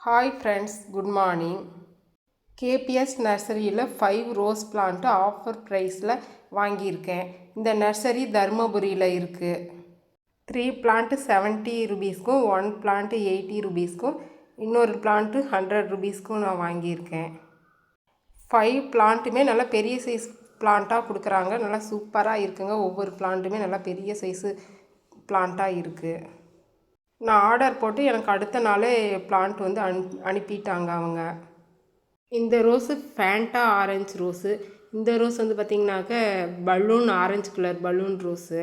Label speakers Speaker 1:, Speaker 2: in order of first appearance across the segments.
Speaker 1: Hi friends, good morning. KPS நர்சரியில் 5 rose plant offer ப்ரைஸில் வாங்கியிருக்கேன். இந்த நர்சரி தருமபுரியில் இருக்குது. 3 பிளான்ட்டு 70 ருபீஸ்க்கும் 1 பிளான்ட்டு 80 ருபீஸ்க்கும் இன்னொரு பிளான்ட்டு 100 ருபீஸ்க்கும் நான் வாங்கியிருக்கேன். 5 பிளான்ட்டுமே நல்லா பெரிய சைஸ் பிளான்ட்டாக கொடுக்குறாங்க. நல்லா சூப்பராக இருக்குங்க. ஒவ்வொரு பிளான்ட்டுமே நல்லா பெரிய சைஸு பிளான்ட்டாக இருக்குது. நான் ஆர்டர் போட்டு எனக்கு அடுத்த நாளே பிளான்ட் வந்து அனுப்பிட்டாங்க அவங்க. இந்த ரோஸு ஃபேண்டா ஆரஞ்சு ரோஸு. இந்த ரோஸ் வந்து பார்த்திங்கனாக்க balloon orange colour balloon rose.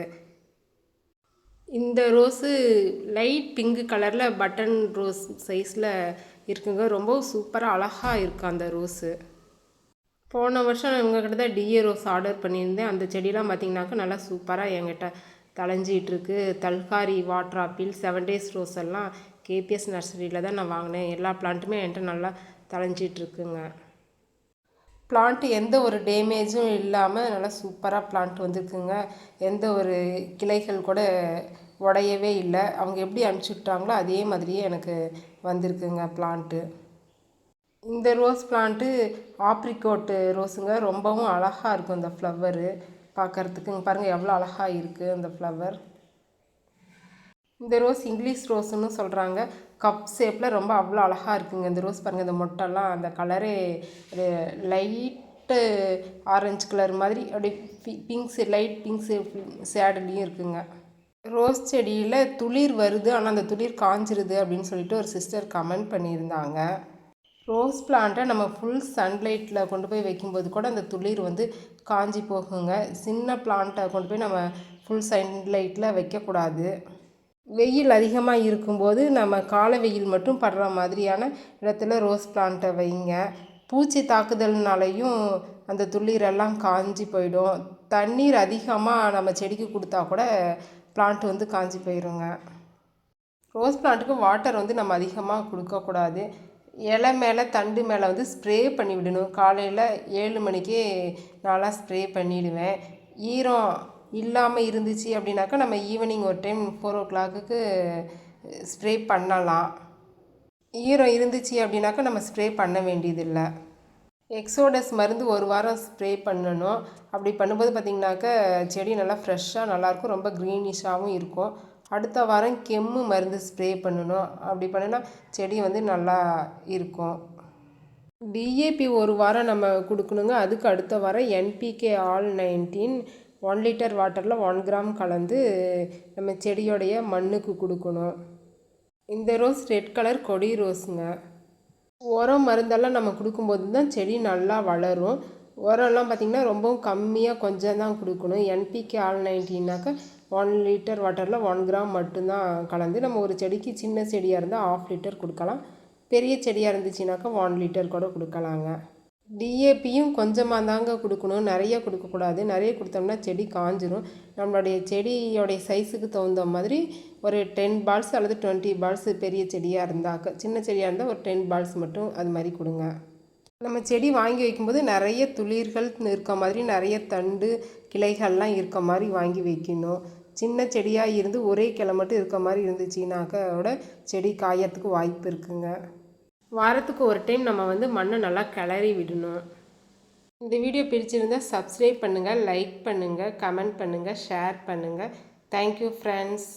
Speaker 1: இந்த ரோஸு லைட் பிங்க் கலரில் பட்டன் ரோஸ் சைஸில் இருக்குங்க. ரொம்ப சூப்பராக அழகாக இருக்குது அந்த ரோஸு. போன வருஷம் இவங்ககிட்ட தான் டிஏ ரோஸ் ஆர்டர் பண்ணியிருந்தேன். அந்த செடியெலாம் பார்த்திங்கனாக்கா நல்லா சூப்பராக என்கிட்ட தளைஞ்சிகிட்ருக்கு. தல்காரி வாட்டர் ஆப்பிள் 7 days ரோஸ் எல்லாம் கேபிஎஸ் நர்சரியில் தான் நான் வாங்கினேன். எல்லா பிளான்ட்டுமே என்கிட்ட நல்லா தளைஞ்சிட்ருக்குங்க. பிளான்ட்டு எந்த ஒரு டேமேஜும் இல்லாமல் நல்லா சூப்பராக பிளான்ட் வந்துருக்குங்க. எந்த ஒரு கிளைகள் கூட உடையவே இல்லை. அவங்க எப்படி அனுப்பிச்சுட்டாங்களோ அதே மாதிரியே எனக்கு வந்திருக்குங்க பிளான்ட்டு. இந்த ரோஸ் பிளான்ட்டு ஆப்ரிகோட்டு ரோஸுங்க. ரொம்பவும் அழகாக இருக்கும் இந்த ஃப்ளவரு பார்க்குறதுக்குங்க. பாருங்கள் எவ்வளோ அழகாக இருக்குது அந்த ஃப்ளவர். இந்த ரோஸ் இங்கிலீஷ் ரோஸுன்னு சொல்கிறாங்க. கப் ஷேப்பில் ரொம்ப அவ்வளோ அழகாக இருக்குங்க இந்த ரோஸ். பாருங்கள் இந்த மொட்டெல்லாம் அந்த கலரே லைட்டு ஆரஞ்சு கலர் மாதிரி அப்படியே பிங்க்ஸ் லைட் பிங்க் ஷேடுலேயும் இருக்குங்க. ரோஸ் செடியில் துளிர் வருது, ஆனால் அந்த துளிர் காஞ்சிருது அப்படின்னு சொல்லிட்டு ஒரு சிஸ்டர் கமெண்ட் பண்ணியிருந்தாங்க. ரோஸ் பிளான்ட்டை நம்ம ஃபுல் சன்லைட்டில் கொண்டு போய் வைக்கும்போது கூட அந்த துளிர் வந்து காஞ்சி போகுங்க. சின்ன பிளான்ட்டை கொண்டு போய் நம்ம ஃபுல் சன்லைட்டில் வைக்கக்கூடாது. வெயில் அதிகமாக இருக்கும்போது நம்ம காலை வெயில் மட்டும் படுற மாதிரியான இடத்துல ரோஸ் பிளான்ட்டை வைங்க. பூச்சி தாக்குதல்னாலையும் அந்த துளிரெல்லாம் காஞ்சி போயிடும். தண்ணீர் அதிகமாக நம்ம செடிக்கு கொடுத்தா கூட பிளான்ட் வந்து காஞ்சி போயிடுங்க. ரோஸ் பிளான்ட்டுக்கு வாட்டர் வந்து நம்ம அதிகமாக கொடுக்கக்கூடாது. இலை மேலே தண்டு மேலே வந்து ஸ்ப்ரே பண்ணி விடணும். காலையில் 7 மணிக்கே நான்லாம் ஸ்ப்ரே பண்ணிவிடுவேன். ஈரம் இல்லாமல் இருந்துச்சு அப்படின்னாக்கா நம்ம ஈவினிங் ஒரு டைம் 4 o'clock ஸ்ப்ரே பண்ணலாம். ஈரம் இருந்துச்சு அப்படின்னாக்கா நம்ம ஸ்ப்ரே பண்ண வேண்டியதில்லை. எக்ஸோடஸ் மருந்து 1 வாரம் ஸ்ப்ரே பண்ணணும். அப்படி பண்ணும்போது பார்த்திங்கனாக்கா செடி நல்லா ஃப்ரெஷ்ஷாக நல்லாயிருக்கும். ரொம்ப க்ரீனிஷாகவும் இருக்கும். அடுத்த வாரம் கெம்மு மருந்து ஸ்ப்ரே பண்ணணும். அப்படி பண்ணினா செடி வந்து நல்லா இருக்கும். டிஏபி 1 வாரம் நம்ம கொடுக்கணுங்க. அதுக்கு அடுத்த வாரம் என்பிகே ஆல் 19 1 லிட்டர் வாட்டரில் 1 கிராம் கலந்து நம்ம செடியோடைய மண்ணுக்கு கொடுக்கணும். இந்த ரோஸ் ரெட் கலர் கொடி ரோஸுங்க. உரம் மருந்தெல்லாம் நம்ம கொடுக்கும்போது தான் செடி நல்லா வளரும். உரம்லாம் பார்த்திங்கன்னா ரொம்பவும் கம்மியாக கொஞ்சம் தான் கொடுக்கணும். என்பிகே ஆல் 19னாக்கா 1 லிட்டர் வாட்டரில் 1 கிராம் மட்டும்தான் கலந்து நம்ம ஒரு செடிக்கு சின்ன செடியாக இருந்தால் 1/2 லிட்டர் கொடுக்கலாம். பெரிய செடியாக இருந்துச்சுனாக்கா 1 லிட்டர் கூட கொடுக்கலாங்க. டிஏபியும் கொஞ்சமாக தாங்க கொடுக்கணும், நிறைய கொடுக்கக்கூடாது. நிறைய கொடுத்தோம்னா செடி காஞ்சிரும். நம்மளுடைய செடியோடைய சைஸுக்கு தகுந்த மாதிரி ஒரு 10 பால்ஸ் அல்லது 20 பால்ஸ் பெரிய செடியாக இருந்தாக்க, சின்ன செடியாக இருந்தால் ஒரு 10 பால்ஸ் மட்டும் அது மாதிரி கொடுங்க. நம்ம செடி வாங்கி வைக்கும்போது நிறைய துளிர்கள் இருக்க மாதிரி, நிறைய தண்டு கிளைகள்லாம் இருக்க மாதிரி வாங்கி வைக்கணும். சின்ன செடியாக இருந்து ஒரே கிளை மட்டும் இருக்க மாதிரி இருந்துச்சுனாக்கோட செடி காயறதுக்கு வாய்ப்பு இருக்குங்க. வாரத்துக்கு ஒரு டைம் நம்ம வந்து மண்ணை நல்லா கிளறி விடணும். இந்த வீடியோ பிடிச்சிருந்தால் சப்ஸ்கிரைப் பண்ணுங்கள், லைக் பண்ணுங்கள், கமெண்ட் பண்ணுங்கள், ஷேர் பண்ணுங்கள். Thank you friends.